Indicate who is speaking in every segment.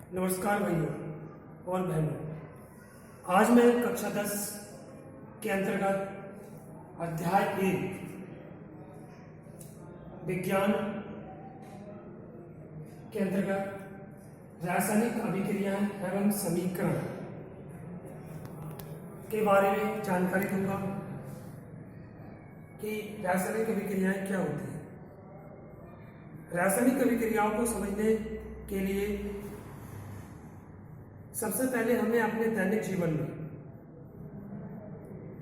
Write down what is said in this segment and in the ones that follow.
Speaker 1: नमस्कार भाइयों और बहनों। आज मैं कक्षा 10 के अंतर्गत अध्याय 1 विज्ञान के अंतर्गत रासायनिक अभिक्रियाएं एवं समीकरण के बारे में जानकारी दूंगा कि रासायनिक अभिक्रियाएं क्या होती हैं। रासायनिक अभिक्रियाओं को समझने के लिए सबसे पहले हमें अपने दैनिक जीवन में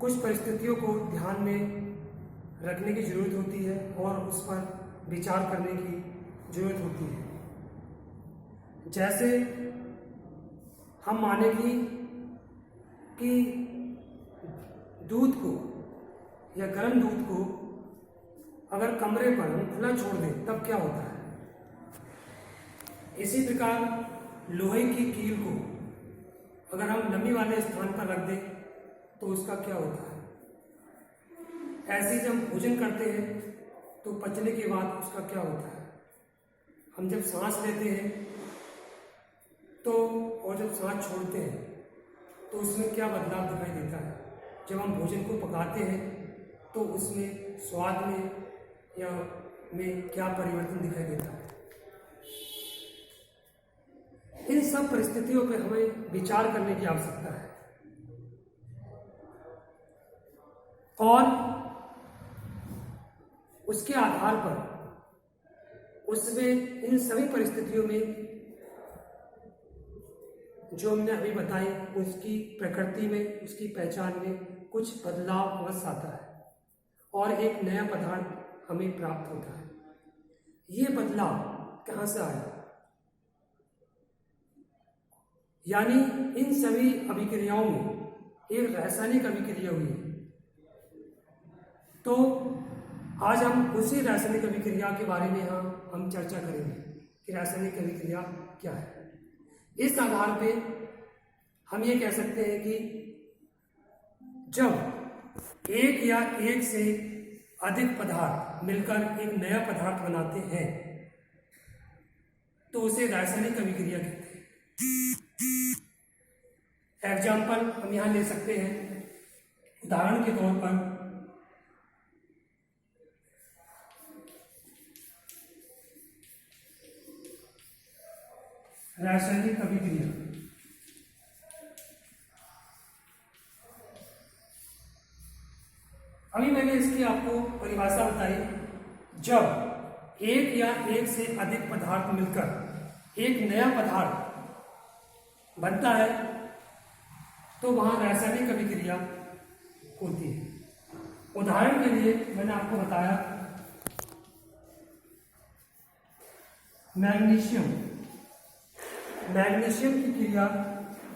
Speaker 1: कुछ परिस्थितियों को ध्यान में रखने की जरूरत होती है और उस पर विचार करने की जरूरत होती है। जैसे हम माने कि दूध को या गर्म दूध को अगर कमरे पर हम खुला छोड़ दें तब क्या होता है। इसी प्रकार लोहे की कील को अगर हम नमी वाले स्थान पर रख दें तो उसका क्या होता है। ऐसे जब हम भोजन करते हैं तो पचने के बाद उसका क्या होता है। हम जब सांस लेते हैं तो और जब सांस छोड़ते हैं तो उसमें क्या बदलाव दिखाई देता है। जब हम भोजन को पकाते हैं तो उसमें स्वाद में या में क्या परिवर्तन दिखाई देता है। इन सब परिस्थितियों पर हमें विचार करने की आवश्यकता है और उसके आधार पर उसमें इन सभी परिस्थितियों में जो हमने अभी बताई उसकी प्रकृति में, उसकी पहचान में कुछ बदलाव अवश्य आता है और एक नया पदार्थ हमें प्राप्त होता है। ये बदलाव कहाँ से आया, यानी इन सभी अभिक्रियाओं में एक रासायनिक अभिक्रिया हुई है। तो आज हम उसी रासायनिक अभिक्रिया के बारे में हम चर्चा करेंगे कि रासायनिक अभिक्रिया क्या है। इस आधार पे हम ये कह सकते हैं कि जब एक या एक से अधिक पदार्थ मिलकर एक नया पदार्थ बनाते हैं तो उसे रासायनिक अभिक्रिया कहते हैं। एग्जाम्पल हम यहाँ ले सकते हैं। उदाहरण के तौर पर रासायनिक अभिक्रिया। अभी मैंने इसकी आपको परिभाषा बताई। जब एक या एक से अधिक पदार्थ मिलकर एक नया पदार्थ बनता है तो वहां रासायनिक अभिक्रिया होती है। उदाहरण के लिए मैंने आपको बताया मैग्नीशियम की क्रिया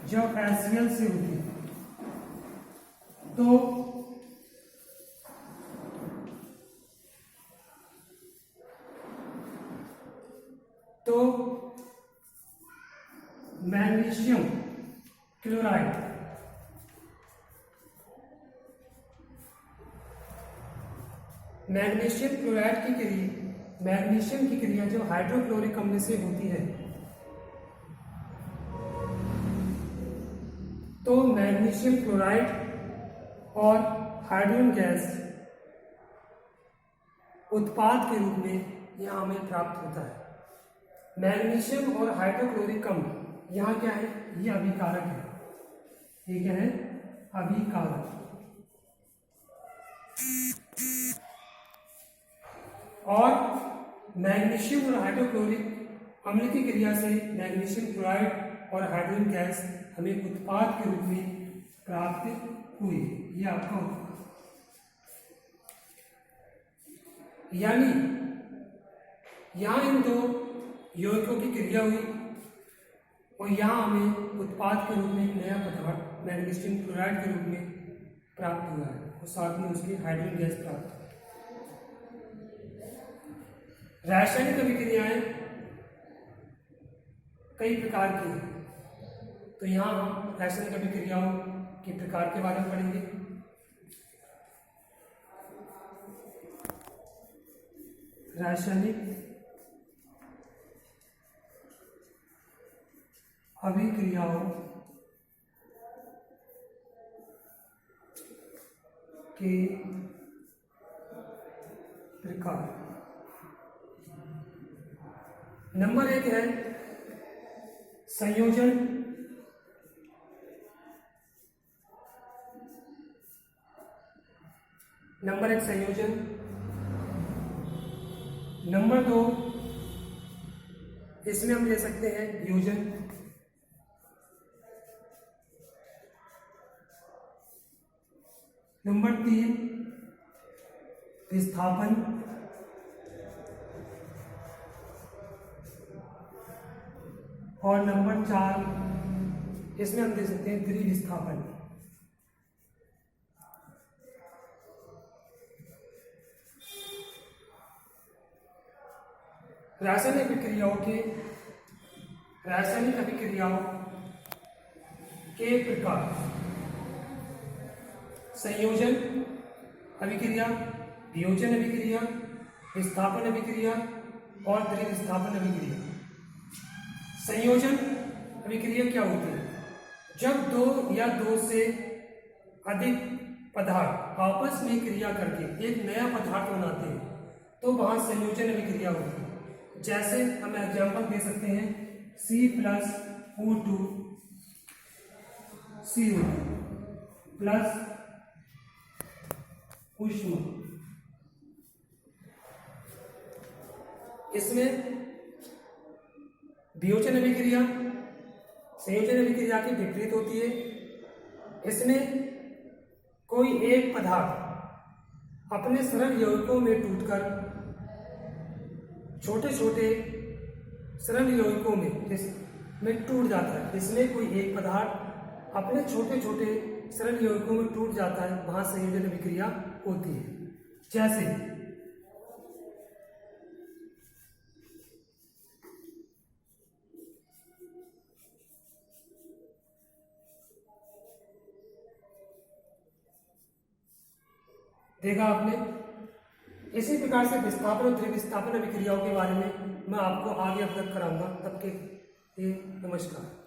Speaker 1: जब HCl से होती है तो मैग्नीशियम क्लोराइड मैग्नीशियम की क्रिया जो हाइड्रोक्लोरिक अम्ल से होती है तो मैग्नीशियम क्लोराइड और हाइड्रोजन गैस उत्पाद के रूप में यहाँ हमें प्राप्त होता है। मैग्नीशियम और हाइड्रोक्लोरिक अम्ल यहाँ क्या है, ये अभिकारक है। ये क्या है, अभिकारक। और मैग्नीशियम और हाइड्रोक्लोरिक अम्ल की क्रिया से मैग्नीशियम क्लोराइड और हाइड्रोजन गैस हमें उत्पाद के रूप में प्राप्त हुई। ये आपका उत्पाद, यानी यहाँ इन दो यौगिकों की क्रिया हुई और यहाँ हमें उत्पाद के रूप में एक नया पदार्थ मैग्नीशियम क्लोराइड के रूप में प्राप्त हुआ है और साथ में उसकी हाइड्रोजन गैस प्राप्त हुई। रासायनिक अभिक्रियाएं कई प्रकार की हैं, तो यहाँ हम रासायनिक अभिक्रियाओं के प्रकार के बारे में पढ़ेंगे। रासायनिक अभिक्रियाओं के प्रकार। नंबर 1 है संयोजन, नंबर 1 संयोजन। नंबर 2 इसमें हम ले सकते हैं वियोजन। नंबर 3 विस्थापन। और नंबर 4 इसमें हम दे सकते हैं द्विविस्थापन। रासायनिक अभिक्रियाओं के प्रकार। संयोजन अभिक्रिया, वियोजन अभिक्रिया, विस्थापन अभिक्रिया और द्विविस्थापन अभिक्रिया। संयोजन अभिक्रिया क्या होती है? जब दो या दो से अधिक पदार्थ आपस में क्रिया करके एक नया पदार्थ बनाते हैं तो वहां संयोजन अभिक्रिया होती है। जैसे हम एग्जाम्पल दे सकते हैं C+O2 CO2 प्लस ऊष्मा। इसमें वियोजन अभिक्रिया संयोजन अभिक्रिया के विपरीत होती है। इसमें कोई एक पदार्थ अपने सरल यौगिकों में टूटकर छोटे छोटे सरल यौगिकों में टूट जाता है। इसमें कोई एक पदार्थ अपने छोटे छोटे सरल यौगिकों में टूट जाता है, वहां संयोजन अभिक्रिया होती है। जैसे देखा आपने। इसी प्रकार से विस्थापन और द्विविस्थापन अभिक्रियाओं के बारे में मैं आपको आगे अवगत कराऊंगा। तब के लिए नमस्कार।